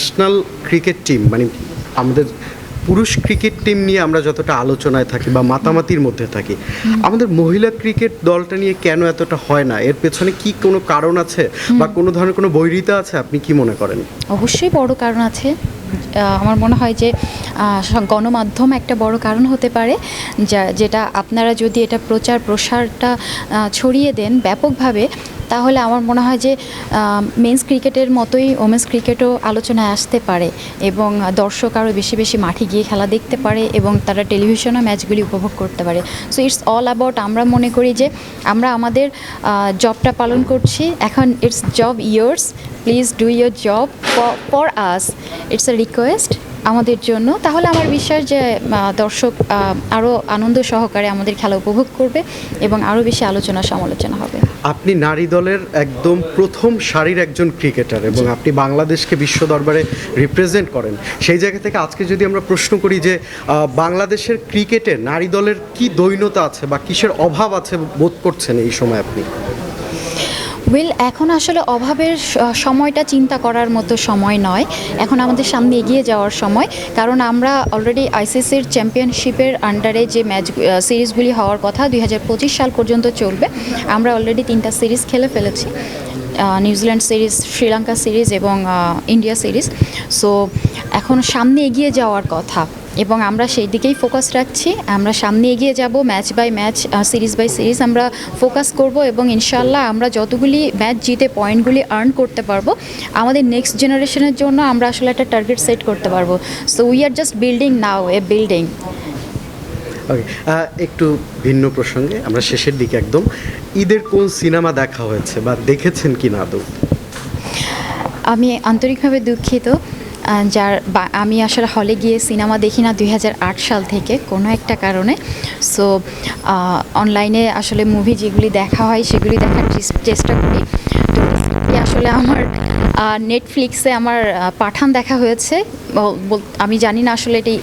National cricket team মানে আমাদের পুরুষ ক্রিকেট টিম নিয়ে আমরা যতটা আলোচনায় থাকি বা মাতামাতির মধ্যে থাকি, আমাদের মহিলা ক্রিকেট দলটা নিয়ে কেন এতটা হয় না? এর পেছনে কি কোনো কারণ আছে বা কোনো ধরনের কোনো বৈরিতা আছে? আপনি কি মনে করেন? অবশ্যই বড় কারণ আছে। আমার মনে হয় যে গণমাধ্যম একটা বড় কারণ হতে পারে, যেটা আপনারা যদি এটা প্রচার প্রসারটা ছড়িয়ে দেন ব্যাপকভাবে, তাহলে আমার মনে হয় যে মেন্স ক্রিকেটের মতোই ওমেন্স ক্রিকেটও আলোচনায় আসতে পারে এবং দর্শক আরও বেশি বেশি মাঠে গিয়ে খেলা দেখতে পারে এবং তারা টেলিভিশনও ম্যাচগুলি উপভোগ করতে পারে। সো ইটস অল অ্যাবাউট, আমরা মনে করি যে আমরা আমাদের জবটা পালন করছি, এখন it's job years, please do your job for us, it's a request আমাদের জন্য। তাহলে আমার বিশ্বাস যে দর্শক আরও আনন্দ সহকারে আমাদের খেলা উপভোগ করবে এবং আরও বেশি আলোচনা সমালোচনা হবে। আপনি নারী দলের একদম প্রথম সারির একজন ক্রিকেটার এবং আপনি বাংলাদেশকে বিশ্ব দরবারে রিপ্রেজেন্ট করেন। সেই জায়গা থেকে আজকে যদি আমরা প্রশ্ন করি যে বাংলাদেশের ক্রিকেটে নারী দলের কি দৈন্যতা আছে বা কিসের অভাব আছে বোধ করছেন এই সময় আপনি? এখন আসলে অভাবের সময়টা চিন্তা করার মতো সময় নয়, এখন আমাদের সামনে এগিয়ে যাওয়ার সময়। কারণ আমরা অলরেডি আইসিসির চ্যাম্পিয়নশিপের আন্ডারে যে ম্যাচ সিরিজগুলি হওয়ার কথা 2025 সাল পর্যন্ত চলবে, আমরা অলরেডি 3টা সিরিজ খেলে ফেলেছি, নিউজিল্যান্ড সিরিজ, শ্রীলঙ্কা সিরিজ এবং ইন্ডিয়া সিরিজ। সো এখন সামনে এগিয়ে যাওয়ার কথা এবং আমরা সেই দিকেই ফোকাস রাখছি। আমরা সামনে এগিয়ে যাব, match by match, series by series আমরা ফোকাস করব এবং ইনশাআল্লাহ আমরা যতগুলি ম্যাচ জিতে পয়েন্টগুলি আর্ন করতে পারবো, আমাদের নেক্সট জেনারেশনের জন্য আমরা আসলে একটা টার্গেট সেট করতে পারবো। So we are just building now a building. Okay, একটু ভিন্ন প্রসঙ্গে আমরা শেষের দিকে একদম, ঈদের কোন সিনেমা দেখা হয়েছে বা দেখেছেন কি না আদৌ? আমি আন্তরিকভাবে দুঃখিত, আমি আসলে হলে গিয়ে সিনেমা দেখি না 2008 সাল থেকে কোনো একটা কারণে। সো অনলাইনে আসলে মুভি যেগুলি দেখা হয় সেগুলি দেখার চেষ্টা করি। তো আসলে আমার নেটফ্লিক্সে আমার পাঠান দেখা হয়েছে। আমি জানি না আসলে এটি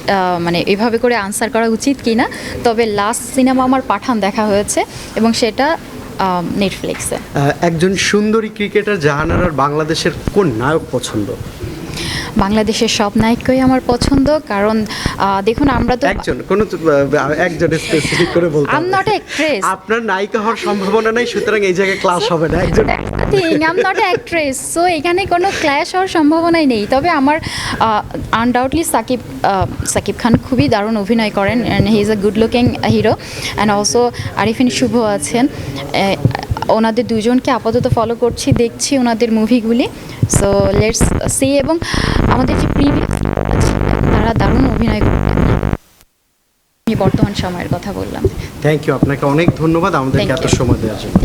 মানে এভাবে করে আনসার করা উচিত কি না, তবে লাস্ট সিনেমা আমার পাঠান দেখা হয়েছে এবং সেটা নেটফ্লিক্সে। একজন সুন্দরী ক্রিকেটার জাহানারার বাংলাদেশের কোন নায়ক পছন্দ? বাংলাদেশের সব নায়কই আমার পছন্দ, কারণ দেখুন আমরা তো একজন স্পেসিফিক করে বলতে হবে। I am not a actress. আপনার নায়িকা হওয়ার সম্ভাবনা নাই, সুতরাং এই জায়গায় ক্লাস হবে না। একজন I am not a actress, so এখানে কোনো ক্ল্যাশ হওয়ার সম্ভাবনাই নেই। তবে আমার আনডাউটলি সাকিব খান খুবই দারুণ অভিনয় করেন and he is a good looking hero, and also Arifin Shuvo আছেন। ওনাদের দুজনকে আপাতত ফলো করছি, দেখছি ওনাদের মুভিগুলি। So let's see. এবং আমাদের যে প্রিভিয়াস তারা দারুণ অভিনয় করতেন। আমি বর্তমান সময়ের কথা বললাম। থ্যাংক ইউ, আপনাকে অনেক ধন্যবাদ আমাদেরকে এত সময় দেওয়ার জন্য।